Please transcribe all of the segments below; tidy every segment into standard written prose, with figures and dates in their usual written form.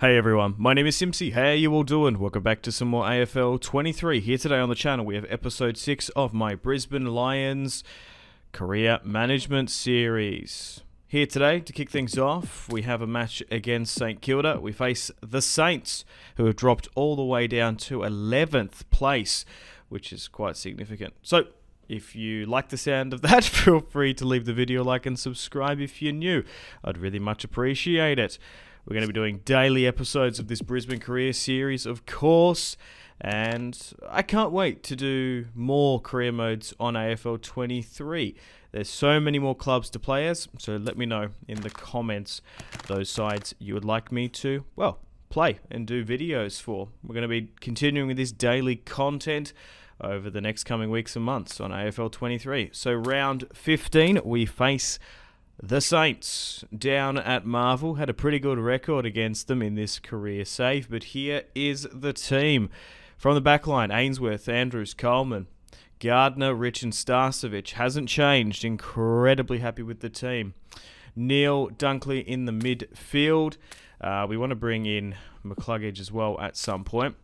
Hey everyone, my name is Simpzy. How you all doing? Welcome back to some more AFL 23. Here today on the channel we have episode 6 of my Brisbane Lions career management series. Here today to kick things off, we have a match against St Kilda. We face the Saints, who have dropped all the way down to 11th place, which is quite significant. So, if you like the sound of that, feel free to leave the video a like and subscribe if you're new. I'd really much appreciate it. We're going to be doing daily episodes of this Brisbane career series, of course, and I can't wait to do more career modes on AFL 23. There's so many more clubs to play as, so let me know in the comments those sides you would like me to, well, play and do videos for. We're going to be continuing with this daily content over the next coming weeks and months on AFL 23. So round 15, we face the Saints down at Marvel. Had a pretty good record against them in this career save, but here is the team. From the back line, Ainsworth, Andrews, Coleman, Gardner, Rich and Starcevic. Hasn't changed. Incredibly happy with the team. Neil, Dunkley in the midfield. We want to bring in McCluggage as well at some point.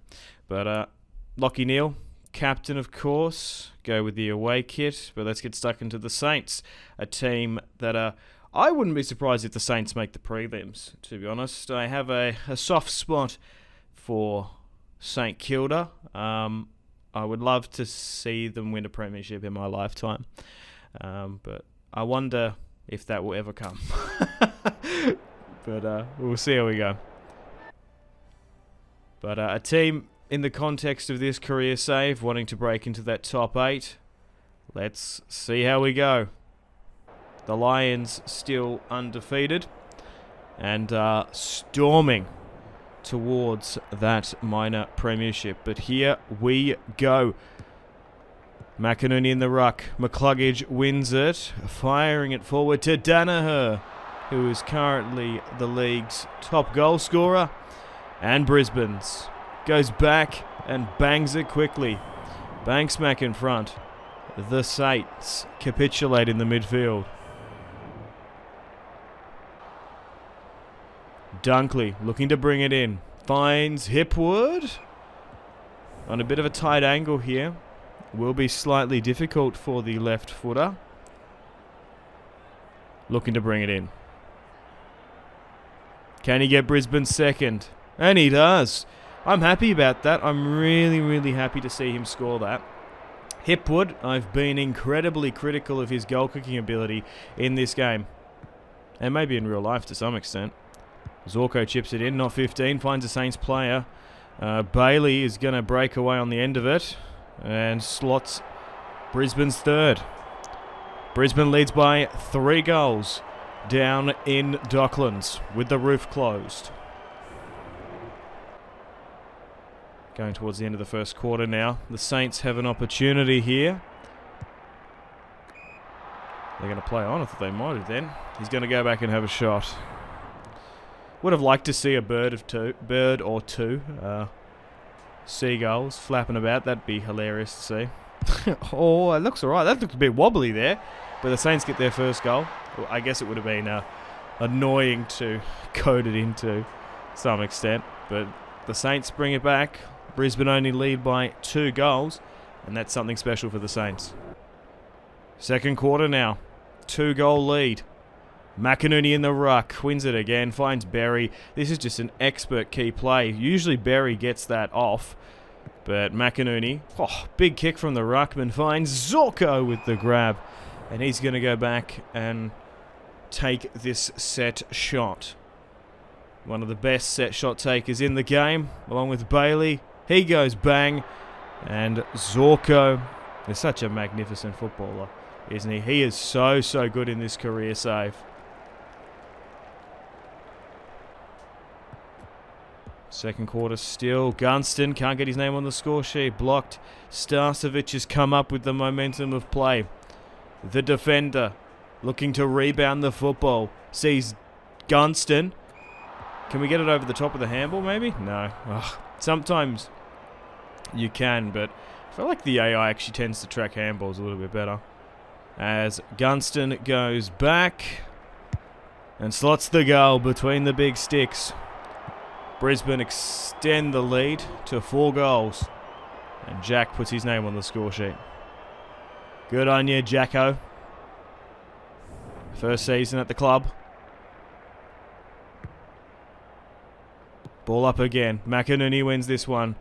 But Lockie Neal, captain of course, go with the away kit, but let's get stuck into the Saints, a team that I wouldn't be surprised if the Saints make the prelims, to be honest. I have a soft spot for St Kilda. I would love to see them win a premiership in my lifetime, but I wonder if that will ever come. But we'll see how we go. But a team in the context of this career save, wanting to break into that top 8. Let's see how we go. The Lions still undefeated and storming towards that minor premiership. But here we go. McInerney in the ruck. McCluggage wins it, firing it forward to Danaher, who is currently the league's top goal scorer, and Brisbane's. Goes back and bangs it quickly. Banksmack in front. The Saints capitulate in the midfield. Dunkley looking to bring it in. Finds Hipwood. On a bit of a tight angle here. Will be slightly difficult for the left footer. Looking to bring it in. Can he get Brisbane second? And he does. I'm happy about that. I'm really happy to see him score that. Hipwood, I've been incredibly critical of his goal-kicking ability in this game. And maybe in real life to some extent. Zorko chips it in, not 15, finds a Saints player. Bailey is going to break away on the end of it. And slots Brisbane's third. Brisbane leads by 3 goals down in Docklands with the roof closed. Going towards the end of the first quarter now. The Saints have an opportunity here. They're going to play on. I thought they might have then. He's going to go back and have a shot. Would have liked to see a bird or two. Seagulls flapping about. That'd be hilarious to see. Oh, it looks alright. That looked a bit wobbly there. But the Saints get their first goal. Well, I guess it would have been annoying to code it into some extent. But the Saints bring it back. Brisbane only lead by 2 goals, and that's something special for the Saints. Second quarter now. 2-goal lead. McInerney in the ruck. Wins it again. Finds Berry. This is just an expert key play. Usually Berry gets that off, but McInerney, big kick from the ruckman, finds Zorko with the grab, and he's going to go back and take this set shot. One of the best set shot takers in the game, along with Bailey. He goes bang, and Zorko is such a magnificent footballer, isn't he? He is so good in this career save. Second quarter still. Gunston can't get his name on the score sheet. Blocked. Starcevic has come up with the momentum of play. The defender looking to rebound the football. Sees Gunston. Can we get it over the top of the handball maybe? No. Ugh. Sometimes you can, but I feel like the AI actually tends to track handballs a little bit better. As Gunston goes back and slots the goal between the big sticks. Brisbane extend the lead to 4 goals. And Jack puts his name on the score sheet. Good on you, Jacko. First season at the club. Ball up again. McInerney wins this one.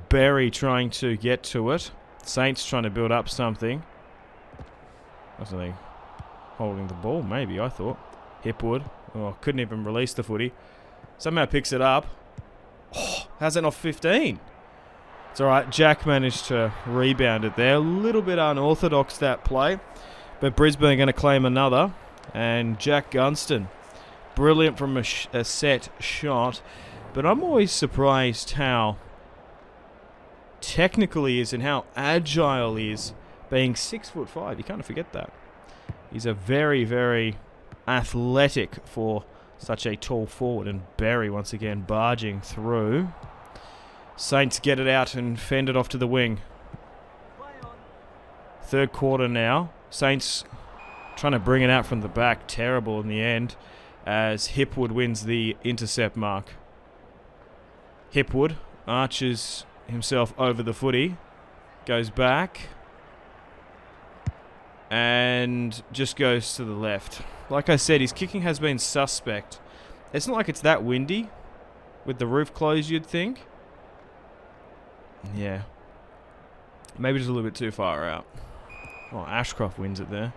Berry trying to get to it. Saints trying to build up something. Wasn't he holding the ball? Maybe, I thought. Hipwood. Oh, couldn't even release the footy. Somehow picks it up. Oh, how's that not 15? It's alright. Jack managed to rebound it there. A little bit unorthodox, that play. But Brisbane are going to claim another. And Jack Gunston. Brilliant from a set shot. But I'm always surprised how technical he is and how agile he is. Being 6'5", you can't forget that. He's a very, very athletic for such a tall forward. And Berry once again barging through. Saints get it out and fend it off to the wing. Third quarter now. Saints trying to bring it out from the back. Terrible in the end as Hipwood wins the intercept mark. Hipwood arches himself over the footy. Goes back. And just goes to the left. Like I said, his kicking has been suspect. It's not like it's that windy with the roof closed, you'd think. Yeah. Maybe just a little bit too far out. Oh, Ashcroft wins it there.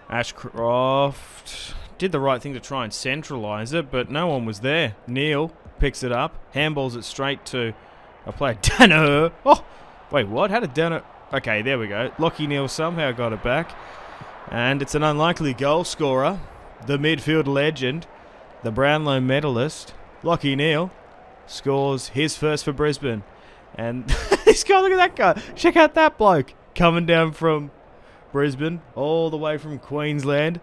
Ashcroft did the right thing to try and centralise it, but no one was there. Neal picks it up, handballs it straight to a player. Danner! Oh! Wait, what? How did Danner... Okay, there we go. Lockie Neal somehow got it back. And it's an unlikely goal scorer. The midfield legend. The Brownlow medalist. Lockie Neal scores his first for Brisbane. And this guy, look at that guy. Check out that bloke. Coming down from Brisbane. All the way from Queensland.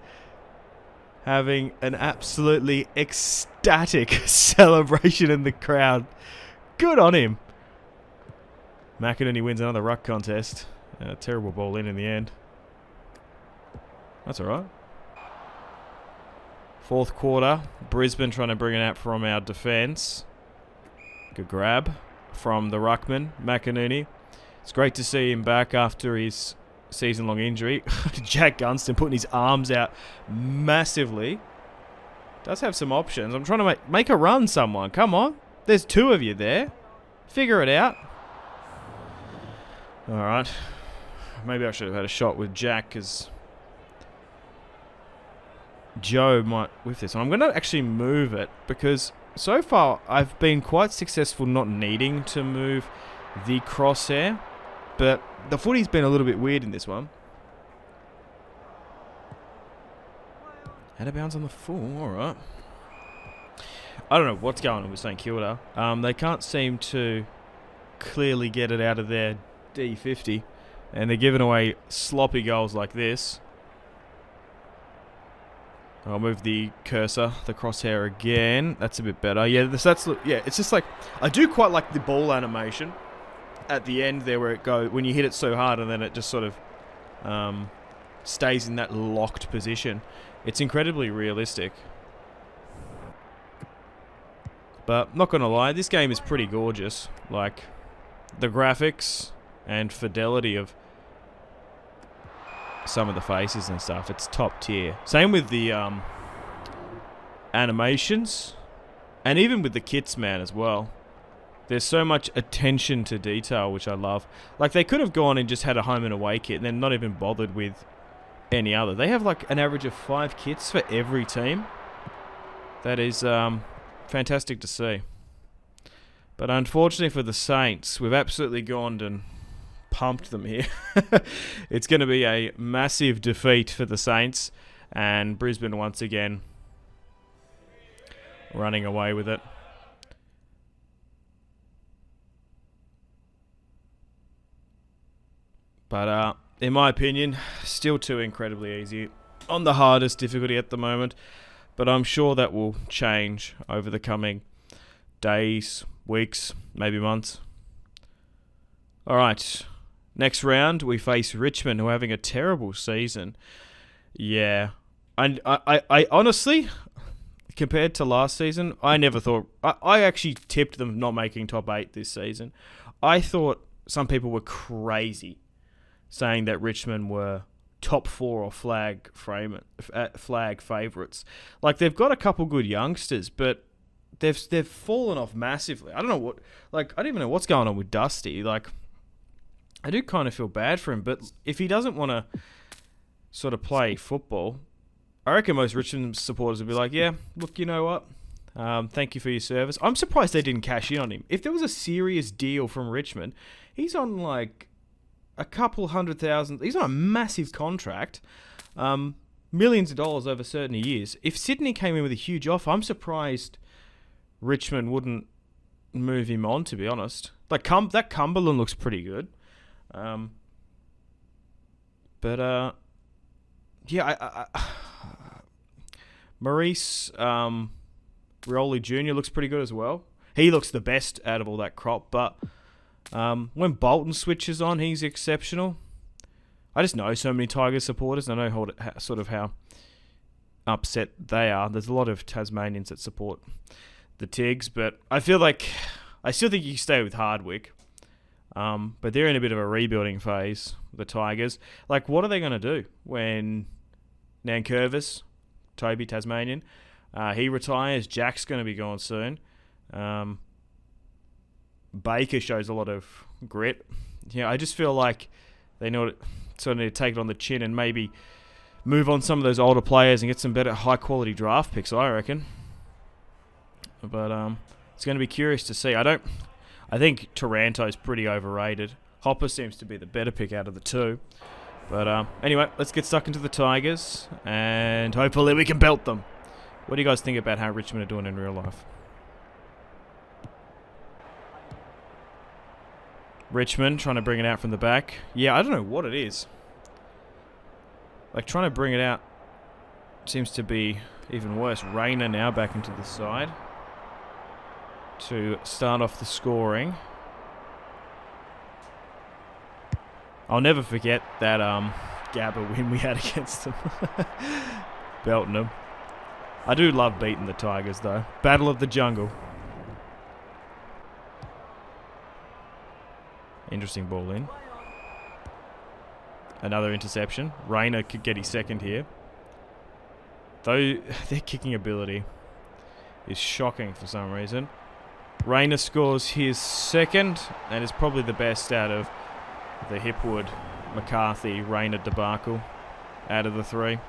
Having an absolutely ecstatic celebration in the crowd. Good on him. McInerney wins another ruck contest. Terrible ball in the end. That's alright. Fourth quarter. Brisbane trying to bring it out from our defence. Good grab from the ruckman, McInerney. It's great to see him back after his season-long injury. Jack Gunston putting his arms out massively. Does have some options. I'm trying to make a run, someone. Come on. There's 2 of you there. Figure it out. Alright. Maybe I should have had a shot with Jack, because Joe might whiff this. And I'm going to actually move it, because so far I've been quite successful not needing to move the crosshair. But the footy's been a little bit weird in this one. Out of bounds on the full. Alright. I don't know what's going on with St Kilda. They can't seem to clearly get it out of their D50, and they're giving away sloppy goals like this. I'll move the cursor, the crosshair again. That's a bit better. Yeah, it's just like, I do quite like the ball animation at the end there, where it goes when you hit it so hard, and then it just sort of stays in that locked position. It's incredibly realistic. But not gonna lie, this game is pretty gorgeous. Like the graphics and fidelity of some of the faces and stuff, it's top tier. Same with the animations, and even with the kits, man, as well. There's so much attention to detail, which I love. Like, they could have gone and just had a home and away kit and then not even bothered with any other. They have like an average of 5 kits for every team. That is fantastic to see. But unfortunately for the Saints, we've absolutely gone and pumped them here. It's going to be a massive defeat for the Saints, and Brisbane once again running away with it. But in my opinion, still too incredibly easy. On the hardest difficulty at the moment, but I'm sure that will change over the coming days, weeks, maybe months. Alright, next round we face Richmond, who are having a terrible season. Yeah, and I honestly, compared to last season, I never thought... I actually tipped them not making top 8 this season. I thought some people were crazy saying that Richmond were top 4 or flag favourites. Like, they've got a couple good youngsters, but they've fallen off massively. I don't know what... Like, I don't even know what's going on with Dusty. Like, I do kind of feel bad for him, but if he doesn't want to sort of play football, I reckon most Richmond supporters would be like, yeah, look, you know what? Thank you for your service. I'm surprised they didn't cash in on him. If there was a serious deal from Richmond, he's on like a couple $100,000. He's on a massive contract, millions of dollars over certain years. If Sydney came in with a huge offer, I'm surprised Richmond wouldn't move him on, to be honest. Like, that Cumberland looks pretty good. Maurice Rioli Jr. looks pretty good as well. He looks the best out of all that crop, but when Bolton switches on, he's exceptional. I just know so many Tigers supporters, and I know how upset they are. There's a lot of Tasmanians that support the Tigs, but I feel like I still think you stay with Hardwick. But they're in a bit of a rebuilding phase, the Tigers. Like, what are they going to do when Nankervis, Toby, Tasmanian, he retires? Jack's going to be gone soon. Baker shows a lot of grit. I just feel like they need to take it on the chin and maybe move on some of those older players and get some better high-quality draft picks, I reckon. But it's going to be curious to see. I think Taranto's pretty overrated. Hopper seems to be the better pick out of the two. But anyway, let's get stuck into the Tigers, and hopefully we can belt them. What do you guys think about how Richmond are doing in real life? Richmond trying to bring it out from the back. Yeah, I don't know what it is. Like, trying to bring it out seems to be even worse. Rayner now back into the side to start off the scoring. I'll never forget that Gabba win we had against them. Belting them. I do love beating the Tigers, though. Battle of the Jungle. Interesting ball in. Another interception. Rayner could get his second here. Though their kicking ability is shocking for some reason. Rayner scores his second and is probably the best out of the Hipwood, McCarthy, Rayner debacle out of the three.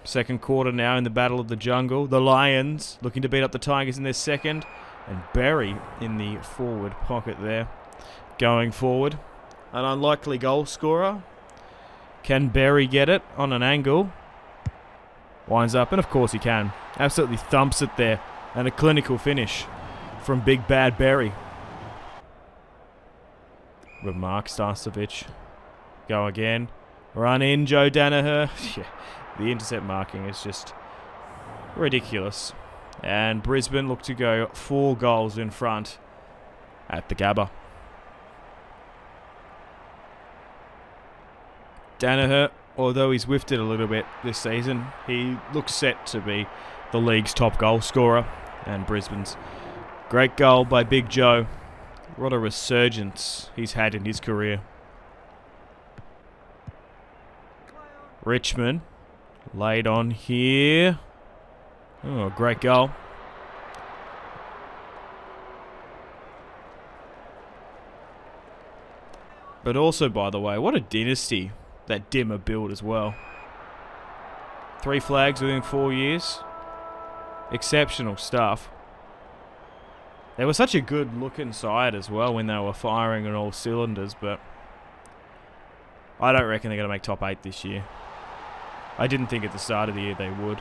Second quarter now in the Battle of the Jungle. The Lions looking to beat up the Tigers in their second. And Berry in the forward pocket there. Going forward. An unlikely goal scorer. Can Berry get it on an angle? Winds up, and of course he can. Absolutely thumps it there. And a clinical finish from Big Bad Berry. Mark Starcevich. Go again. Run in, Joe Danaher. Yeah, the intercept marking is just ridiculous. And Brisbane look to go 4 goals in front at the Gabba. Danaher, although he's whiffed it a little bit this season, he looks set to be the league's top goal scorer. And Brisbane's great goal by Big Joe. What a resurgence he's had in his career. Richmond laid on here. Oh, great goal. But also, by the way, what a dynasty that Dimmer built as well. 3 flags within 4 years. Exceptional stuff. They were such a good looking side as well when they were firing on all cylinders, but I don't reckon they're going to make top 8 this year. I didn't think at the start of the year they would.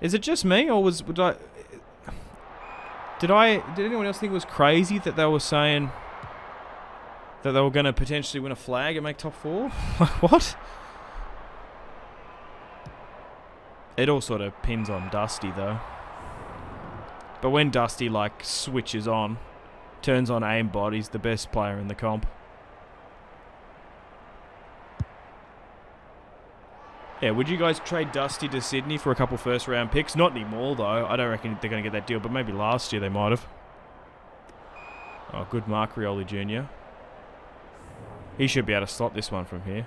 Is it just me, or did anyone else think it was crazy that they were saying that they were going to potentially win a flag and make top 4? What? It all sort of pins on Dusty, though. But when Dusty, switches on, turns on aimbot, he's the best player in the comp. Yeah, would you guys trade Dusty to Sydney for a couple first-round picks? Not anymore, though. I don't reckon they're going to get that deal, but maybe last year they might have. Oh, good mark, Rioli Jr. He should be able to slot this one from here.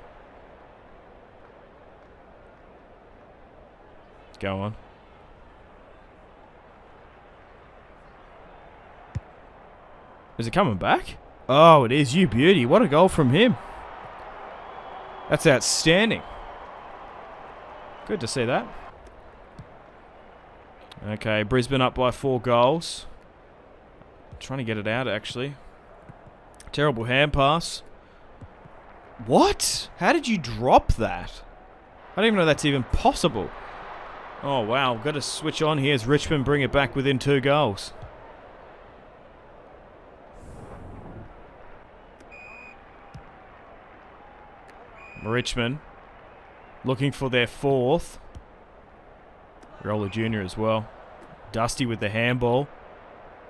Go on. Is it coming back? Oh, it is. You beauty. What a goal from him. That's outstanding. Good to see that. Okay, Brisbane up by 4 goals. Trying to get it out, actually. Terrible hand pass. What? How did you drop that? I don't even know that's even possible. Oh, wow. Got to switch on here as Richmond bring it back within 2 goals. Richmond looking for their 4th. Roller Jr. as well. Dusty with the handball.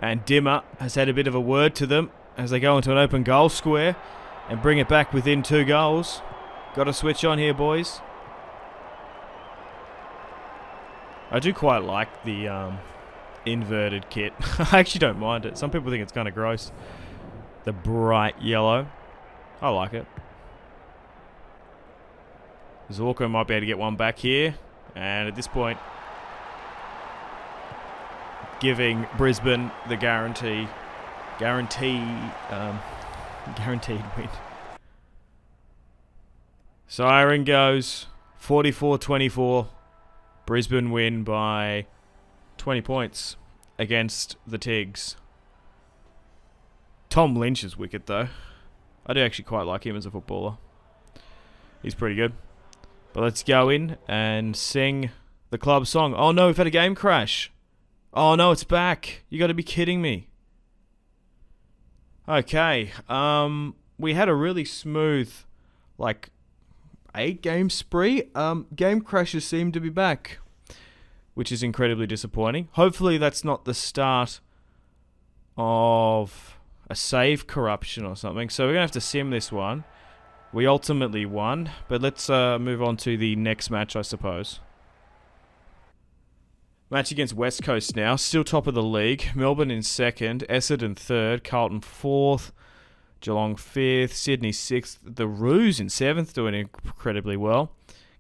And Dimmer has had a bit of a word to them as they go into an open goal square and bring it back within 2 goals. Got to switch on here, boys. I do quite like the inverted kit. I actually don't mind it. Some people think it's kind of gross. The bright yellow. I like it. Zorko might be able to get one back here. And at this point, giving Brisbane the guaranteed win. Siren goes 44-24. Brisbane win by 20 points against the Tigs. Tom Lynch is wicked, though. I do actually quite like him as a footballer. He's pretty good. But let's go in and sing the club song. Oh no, we've had a game crash. Oh no, it's back. You got to be kidding me. Okay. We had a really smooth, 8-game spree. Game crashes seem to be back, which is incredibly disappointing. Hopefully that's not the start of a save corruption or something. So we're going to have to sim this one. We ultimately won, but let's move on to the next match, I suppose. Match against West Coast now. Still top of the league. Melbourne in 2nd. Essendon 3rd. Carlton 4th. Geelong 5th. Sydney 6th. The Roos in 7th, doing incredibly well.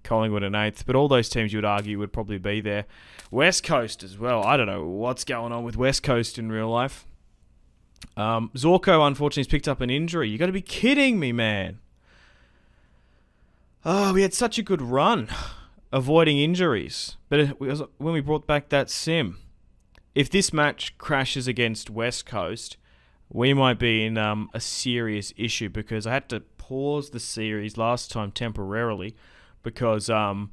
Collingwood in 8th. But all those teams you would argue would probably be there. West Coast as well. I don't know what's going on with West Coast in real life. Zorko, unfortunately, has picked up an injury. You got to be kidding me, man. Oh, we had such a good run avoiding injuries. But it was when we brought back that sim. If this match crashes against West Coast, we might be in a serious issue because I had to pause the series last time temporarily because the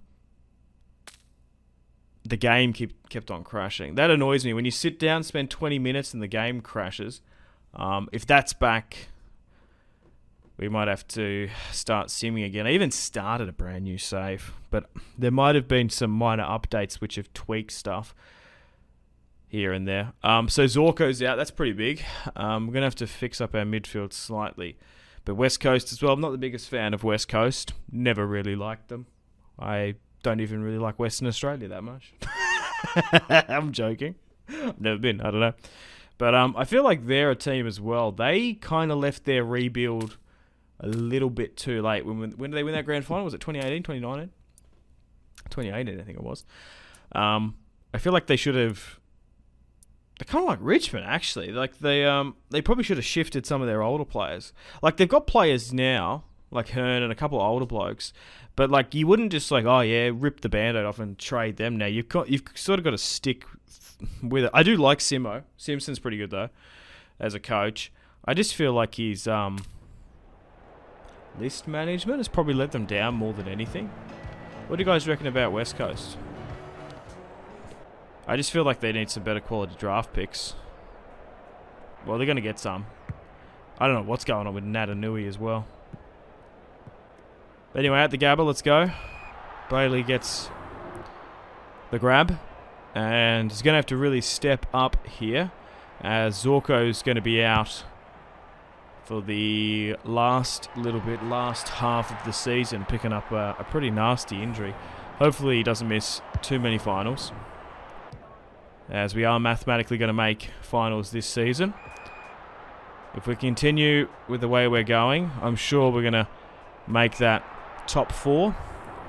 game kept on crashing. That annoys me. When you sit down, spend 20 minutes and the game crashes. If that's back, we might have to start simming again. I even started a brand new save, but there might have been some minor updates which have tweaked stuff here and there. So Zorko's out. That's pretty big. We're going to have to fix up our midfield slightly. But West Coast as well. I'm not the biggest fan of West Coast. Never really liked them. I don't even really like Western Australia that much. I'm joking. I've never been. I don't know. But I feel like they're a team as well. They kind of left their rebuild a little bit too late. When did they win that grand final? Was it 2018, 2019? 2018, I think it was. I feel like they should have... They're kind of like Richmond, actually. Like they probably should have shifted some of their older players. Like they've got players now, like Hearn and a couple of older blokes, but like you wouldn't just rip the band-aid off and trade them now. You've sort of got to stick with it. I do like Simo. Simpson's pretty good though, as a coach. I just feel like his list management has probably let them down more than anything. What do you guys reckon about West Coast? I just feel like they need some better quality draft picks. Well, they're going to get some. I don't know what's going on with Natanui as well. But anyway, at the Gabba, let's go. Bailey gets the grab. And he's going to have to really step up here, as Zorko's going to be out for the last half of the season, picking up a pretty nasty injury. Hopefully he doesn't miss too many finals, as we are mathematically going to make finals this season. If we continue with the way we're going, I'm sure we're going to make that top 4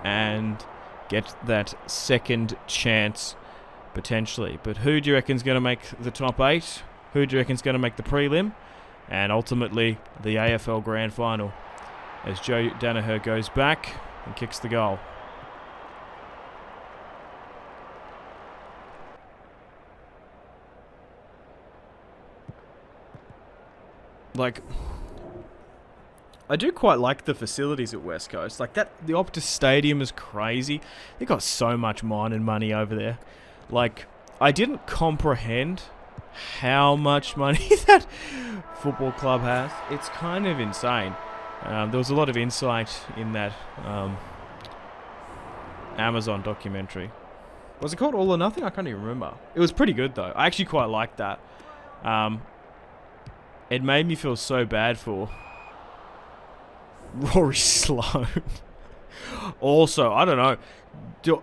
and get that second chance potentially. But who do you reckon is going to make the top 8? Who do you reckon is going to make the prelim? And ultimately the AFL Grand Final, as Joe Danaher goes back and kicks the goal. Like, I do quite like the facilities at West Coast. Like that, the Optus Stadium is crazy. They got so much mining money over there. Like, I didn't comprehend how much money that football club has. It's kind of insane. There was a lot of insight in that Amazon documentary. Was it called All or Nothing? I can't even remember. It was pretty good though. I actually quite liked that. It made me feel so bad for Rory Sloane. Also, I don't know.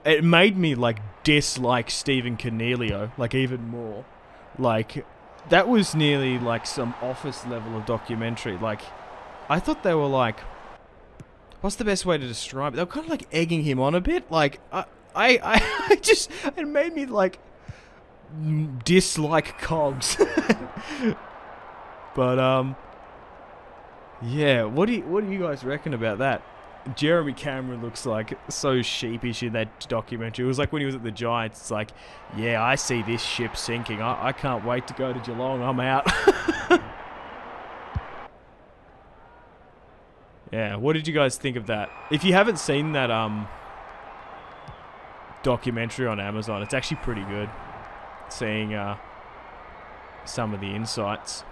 It made me like dislike Stephen Cornelio like even more. Like that was nearly like some Office level of documentary. Like I thought they were like, what's the best way to describe it? They were kind of like egging him on a bit. Like I just, it made me like dislike Cogs. But yeah, what do you guys reckon about that? Jeremy Cameron looks like so sheepish in that documentary. It was like when he was at the Giants. It's like, yeah, I see this ship sinking. I can't wait to go to Geelong. I'm out. Yeah, what did you guys think of that? If you haven't seen that documentary on Amazon, it's actually pretty good. Seeing some of the insights.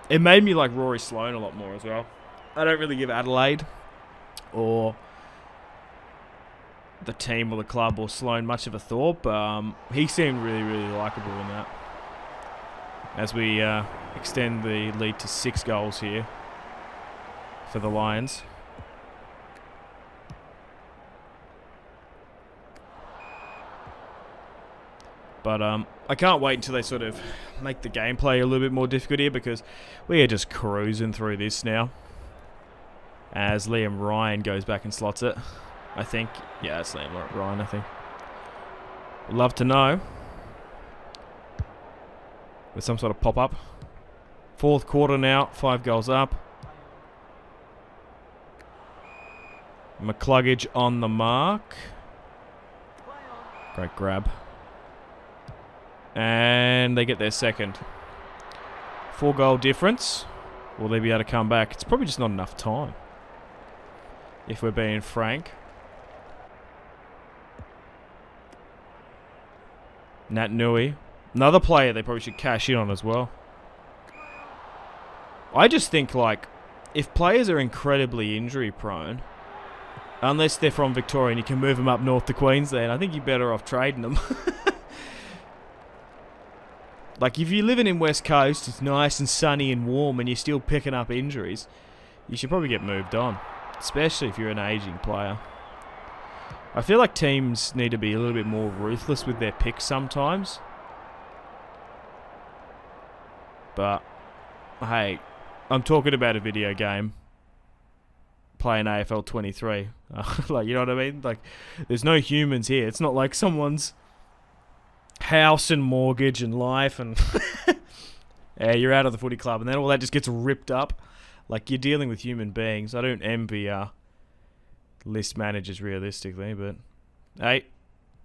It made me like Rory Sloane a lot more as well. I don't really give Adelaide or the team or the club or Sloane much of a thought, but he seemed really, really likeable in that. As we extend the lead to 6 goals here for the Lions. But I can't wait until they sort of make the gameplay a little bit more difficult here, because we are just cruising through this now. As Liam Ryan goes back and slots it, I think. Yeah, it's Liam Ryan, I think. Would love to know. With some sort of pop-up. 4th quarter now, 5 goals up. McCluggage on the mark. Great grab. And they get their second. 4-goal difference. Will they be able to come back? It's probably just not enough time, if we're being frank. Nat Nui. Another player they probably should cash in on as well. I just think, like, if players are incredibly injury prone, unless they're from Victoria and you can move them up north to Queensland, I think you're better off trading them. Like, if you're living in West Coast, it's nice and sunny and warm, and you're still picking up injuries, you should probably get moved on. Especially if you're an aging player. I feel like teams need to be a little bit more ruthless with their picks sometimes. But, hey, I'm talking about a video game. Playing AFL 23. Like, you know what I mean? Like, there's no humans here. It's not like someone's house and mortgage and life and yeah, you're out of the footy club and then all that just gets ripped up. Like, you're dealing with human beings. I don't envy list managers realistically, but hey,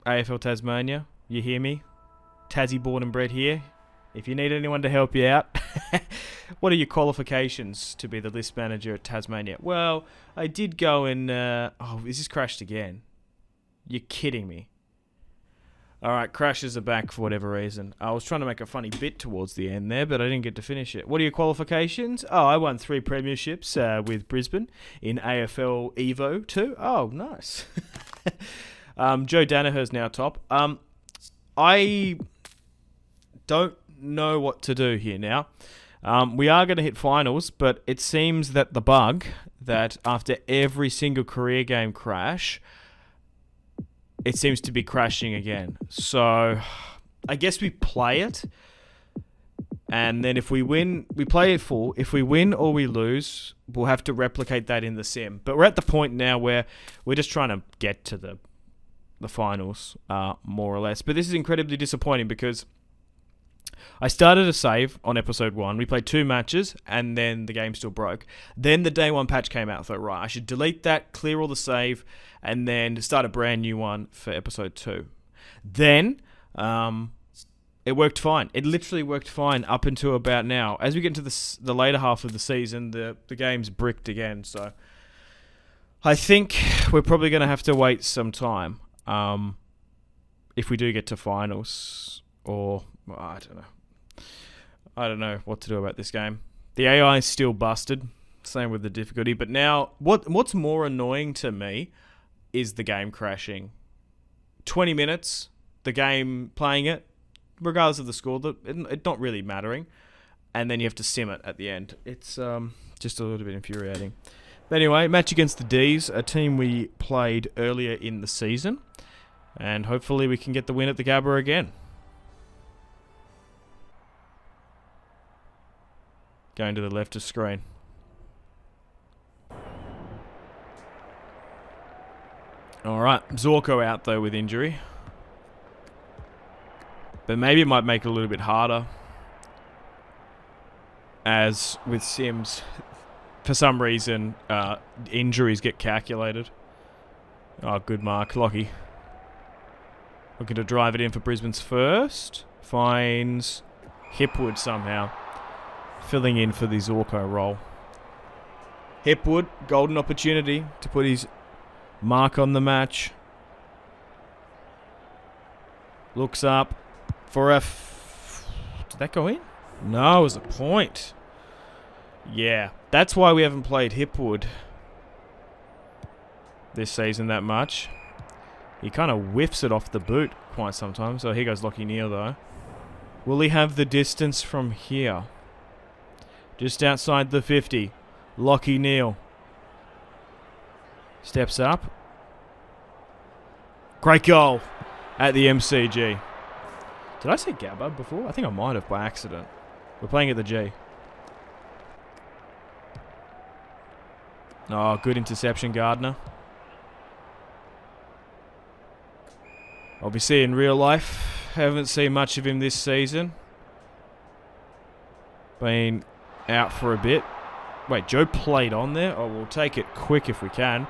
AFL Tasmania, you hear me? Tassie born and bred here. If you need anyone to help you out, what are your qualifications to be the list manager at Tasmania? Well, I did go and oh, is this crashed again? You're kidding me. Alright, crashes are back for whatever reason. I was trying to make a funny bit towards the end there, but I didn't get to finish it. What are your qualifications? Oh, I won 3 premierships with Brisbane in AFL Evo 2. Oh, nice. Joe Danaher's now top. I don't know what to do here now. We are going to hit finals, but it seems that the bug that after every single career game crash, it seems to be crashing again. So I guess we play it. And then if we win, we play it full. If we win or we lose, we'll have to replicate that in the sim. But we're at the point now where we're just trying to get to the finals, more or less. But this is incredibly disappointing because I started a save on episode 1. We played 2 matches, and then the game still broke. Then the day 1 patch came out. I thought, right, I should delete that, clear all the save, and then start a brand new one for episode 2. Then it worked fine. It literally worked fine up until about now. As we get into the later half of the season, the game's bricked again. So I think we're probably going to have to wait some time if we do get to finals. Or, well, I don't know. I don't know what to do about this game. The AI is still busted. Same with the difficulty. But now, what's more annoying to me is the game crashing. 20 minutes, the game playing it, regardless of the score, it's not really mattering. And then you have to sim it at the end. It's just a little bit infuriating. But anyway, match against the D's, a team we played earlier in the season. And hopefully we can get the win at the Gabba again. Going to the left of screen. Alright, Zorko out though with injury. But maybe it might make it a little bit harder. As with Sims, for some reason, injuries get calculated. Oh, good mark, Lockie. Looking to drive it in for Brisbane's first. Finds Hipwood somehow. Filling in for the Zorko role. Hipwood, golden opportunity to put his mark on the match. Looks up for a... Did that go in? No, it was a point. Yeah, that's why we haven't played Hipwood this season that much. He kind of whiffs it off the boot quite sometimes. So here goes Lockie Neal though. Will he have the distance from here? Just outside the 50. Lockie Neal. Steps up. Great goal at the MCG. Did I say Gabba before? I think I might have by accident. We're playing at the G. Oh, good interception, Gardner. Obviously in real life, haven't seen much of him this season. Been out for a bit. Wait, Joe played on there? Oh, we'll take it quick if we can.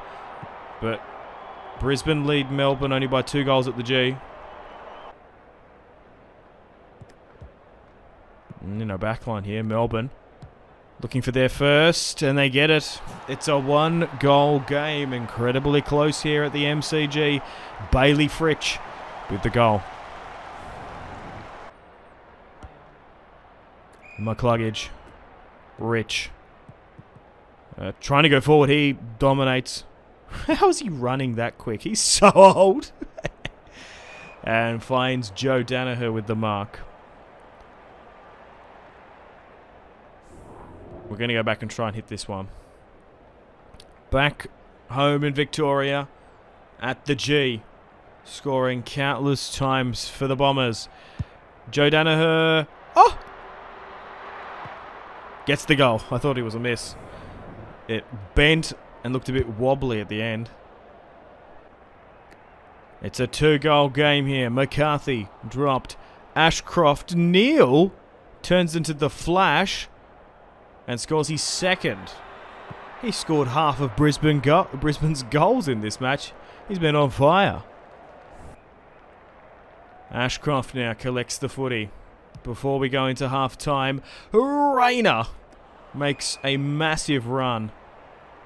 But Brisbane lead Melbourne only by 2 goals at the G. Backline here, Melbourne. Looking for their first, and they get it. It's a 1-goal game. Incredibly close here at the MCG. Bailey Fritsch with the goal. McCluggage. Rich. Trying to go forward. He dominates. How is he running that quick? He's so old. And finds Joe Danaher with the mark. We're going to go back and try and hit this one. Back home in Victoria at the G. Scoring countless times for the Bombers. Joe Danaher. Oh! Gets the goal. I thought it was a miss. It bent and looked a bit wobbly at the end. It's a 2-goal game here. McCarthy dropped. Ashcroft. Neal turns into the Flash and scores his second. He scored half of Brisbane's goals in this match. He's been on fire. Ashcroft now collects the footy. Before we go into half-time, Rayner makes a massive run.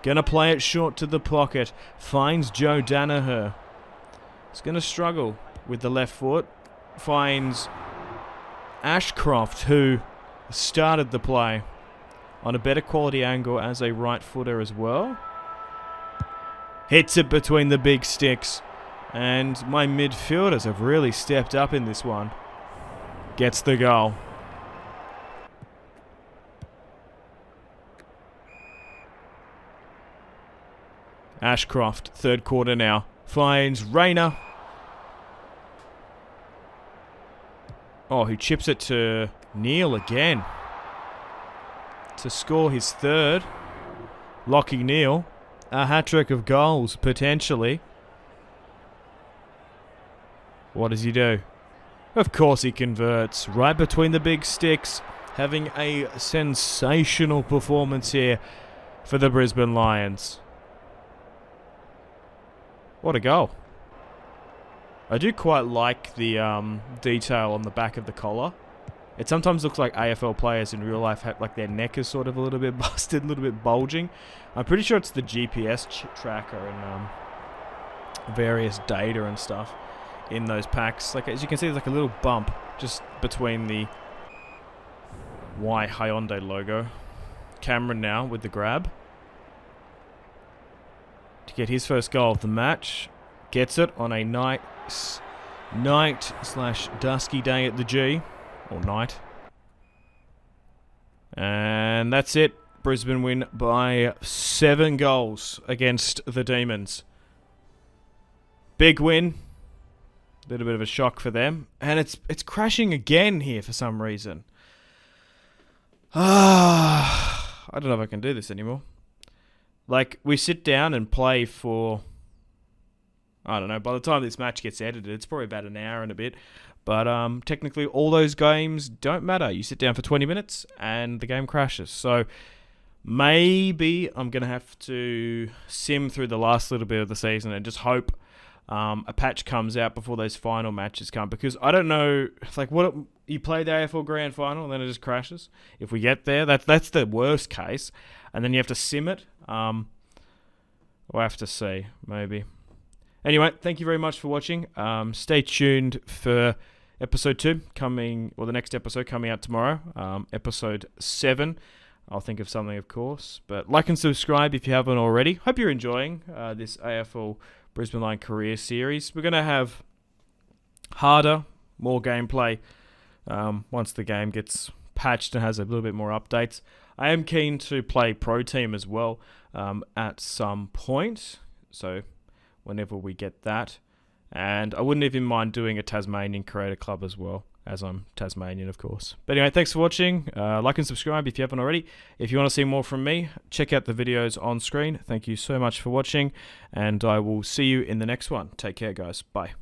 Gonna play it short to the pocket. Finds Joe Danaher. He's gonna struggle with the left foot. Finds Ashcroft, who started the play on a better quality angle as a right footer as well. Hits it between the big sticks. And my midfielders have really stepped up in this one. Gets the goal. Ashcroft, third quarter now. Finds Rayner. Oh, he chips it to Neil again to score his third. Lockie Neal, a hat-trick of goals, potentially. What does he do? Of course he converts, right between the big sticks, having a sensational performance here for the Brisbane Lions. What a goal. I do quite like the detail on the back of the collar. It sometimes looks like AFL players in real life have, like, their neck is sort of a little bit busted, a little bit bulging. I'm pretty sure it's the GPS tracker and various data and stuff in those packs. Like, as you can see, there's like a little bump just between the Y Hyundai logo. Cameron now with the grab to get his first goal of the match. Gets it on a night/dusky day at the G. Or night. And that's it. Brisbane win by 7 goals against the Demons. Big win. Little bit of a shock for them. And it's crashing again here for some reason. I don't know if I can do this anymore. Like, we sit down and play for, I don't know, by the time this match gets edited, it's probably about an hour and a bit. But technically, all those games don't matter. You sit down for 20 minutes and the game crashes. So maybe I'm going to have to sim through the last little bit of the season and just hope a patch comes out before those final matches come. Because I don't know, like, what you play the AFL Grand Final and then it just crashes. If we get there, that's the worst case. And then you have to sim it. We'll have to see, maybe. Anyway, thank you very much for watching. Stay tuned for episode 2 coming, or the next episode coming out tomorrow. Episode 7. I'll think of something, of course. But like and subscribe if you haven't already. Hope you're enjoying this AFL Brisbane Lion career series. We're going to have harder, more gameplay once the game gets patched and has a little bit more updates. I am keen to play Pro Team as well at some point. So whenever we get that. And I wouldn't even mind doing a Tasmanian Creator Club as well, as I'm Tasmanian, of course. But anyway, thanks for watching. Like and subscribe if you haven't already. If you want to see more from me, check out the videos on screen. Thank you so much for watching, and I will see you in the next one. Take care, guys. Bye.